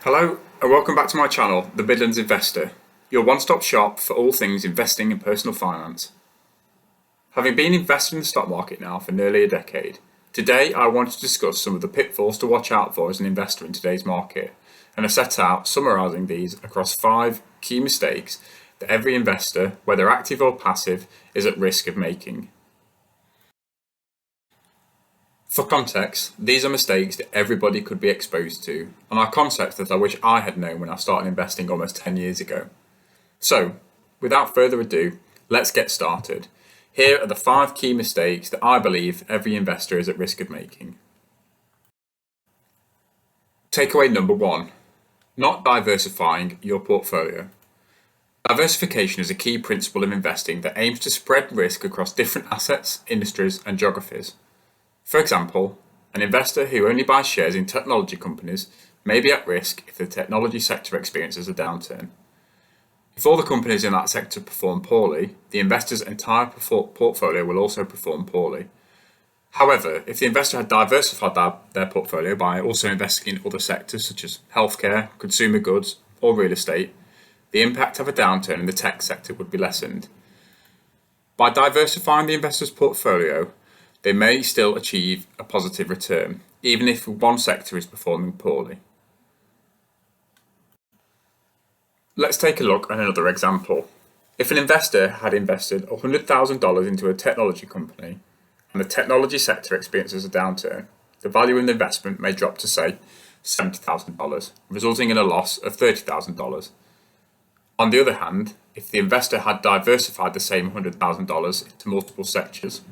Hello and welcome back to my channel, The Midlands Investor, your one-stop shop for all things investing and personal finance. Having been invested in the stock market now for nearly a decade, today I want to discuss some of the pitfalls to watch out for as an investor in today's market, and have set out summarising these across 5 key mistakes that every investor, whether active or passive, is at risk of making. For context, these are mistakes that everybody could be exposed to, and are concepts that I wish I had known when I started investing almost 10 years ago. So, without further ado, let's get started. Here are the 5 key mistakes that I believe every investor is at risk of making. Takeaway number 1. Not diversifying your portfolio. Diversification is a key principle of investing that aims to spread risk across different assets, industries, and geographies. For example, an investor who only buys shares in technology companies may be at risk if the technology sector experiences a downturn. If all the companies in that sector perform poorly, the investor's entire portfolio will also perform poorly. However, if the investor had diversified their portfolio by also investing in other sectors such as healthcare, consumer goods, or real estate, the impact of a downturn in the tech sector would be lessened. By diversifying the investor's portfolio, they may still achieve a positive return, even if one sector is performing poorly. Let's take a look at another example. If an investor had invested $100,000 into a technology company, and the technology sector experiences a downturn, the value in the investment may drop to, say, $70,000, resulting in a loss of $30,000. On the other hand, if the investor had diversified the same $100,000 into multiple sectors,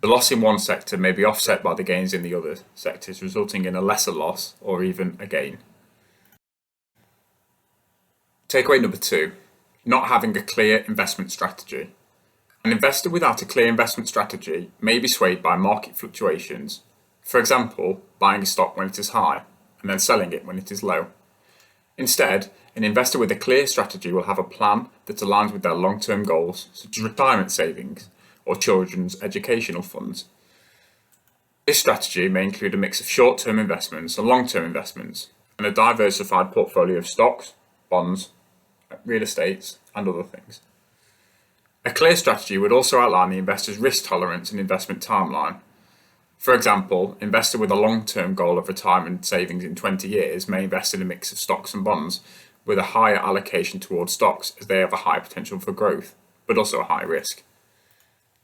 the loss in one sector may be offset by the gains in the other sectors, resulting in a lesser loss or even a gain. Takeaway number 2. Not having a clear investment strategy. An investor without a clear investment strategy may be swayed by market fluctuations. For example, buying a stock when it is high and then selling it when it is low. Instead, an investor with a clear strategy will have a plan that aligns with their long-term goals, such as retirement savings or children's educational funds. This strategy may include a mix of short-term investments and long-term investments, and a diversified portfolio of stocks, bonds, real estate, and other things. A clear strategy would also outline the investor's risk tolerance and investment timeline. For example, an investor with a long-term goal of retirement savings in 20 years may invest in a mix of stocks and bonds with a higher allocation towards stocks as they have a high potential for growth, but also a high risk.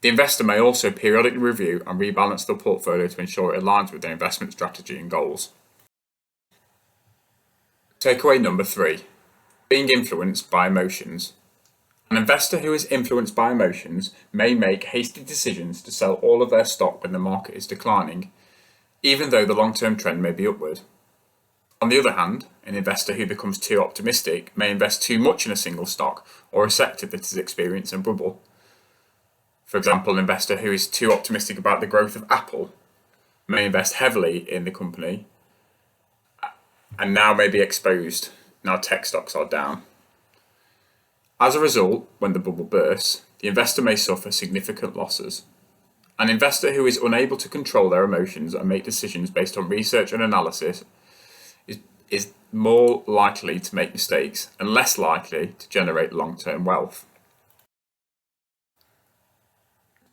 The investor may also periodically review and rebalance the portfolio to ensure it aligns with their investment strategy and goals. Takeaway number 3. Being influenced by emotions. An investor who is influenced by emotions may make hasty decisions to sell all of their stock when the market is declining, even though the long-term trend may be upward. On the other hand, an investor who becomes too optimistic may invest too much in a single stock or a sector that is experiencing a bubble. For example, an investor who is too optimistic about the growth of Apple may invest heavily in the company and now may be exposed now tech stocks are down. As a result, when the bubble bursts, the investor may suffer significant losses. An investor who is unable to control their emotions and make decisions based on research and analysis is more likely to make mistakes and less likely to generate long-term wealth.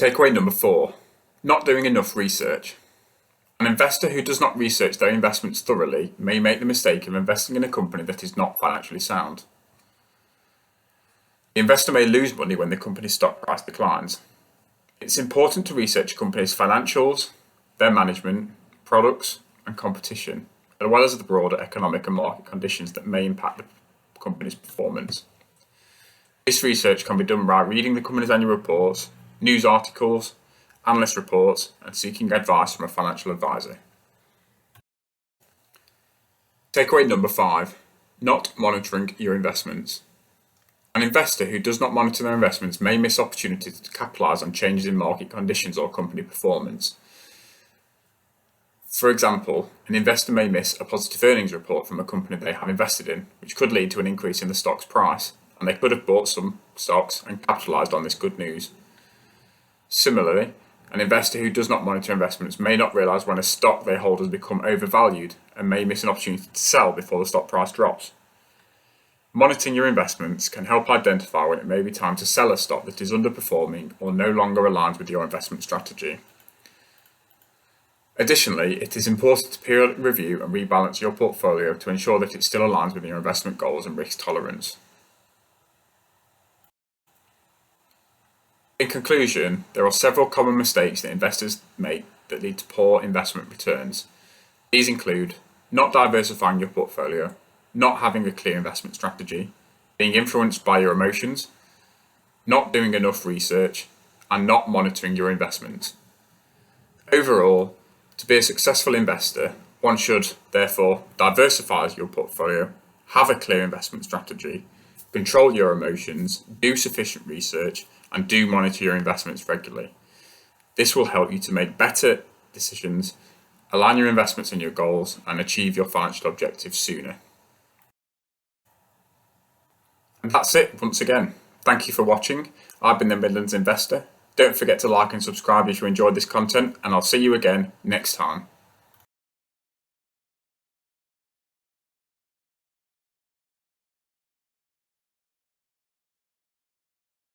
Takeaway number 4. Not doing enough research. An investor who does not research their investments thoroughly may make the mistake of investing in a company that is not financially sound. The investor may lose money when the company's stock price declines. It's important to research a company's financials, their management, products, and competition, as well as the broader economic and market conditions that may impact the company's performance. This research can be done by reading the company's annual reports, news articles, analyst reports, and seeking advice from a financial advisor. Takeaway number 5. Not monitoring your investments. An investor who does not monitor their investments may miss opportunities to capitalise on changes in market conditions or company performance. For example, an investor may miss a positive earnings report from a company they have invested in, which could lead to an increase in the stock's price, and they could have bought some stocks and capitalised on this good news. Similarly, An investor who does not monitor investments may not realise when a stock they hold has become overvalued and may miss an opportunity to sell before the stock price drops. Monitoring your investments can help identify when it may be time to sell a stock that is underperforming or no longer aligns with your investment strategy. Additionally, it is important to periodically review and rebalance your portfolio to ensure that it still aligns with your investment goals and risk tolerance. In conclusion, there are several common mistakes that investors make that lead to poor investment returns. These include not diversifying your portfolio, not having a clear investment strategy, being influenced by your emotions, not doing enough research, and not monitoring your investments. Overall, to be a successful investor, one should therefore diversify your portfolio, have a clear investment strategy, control your emotions, do sufficient research, and do monitor your investments regularly. This will help you to make better decisions, align your investments and your goals, and achieve your financial objectives sooner. And that's it once again. Thank you for watching. I've been the Midlands Investor. Don't forget to like and subscribe if you enjoyed this content, and I'll see you again next time.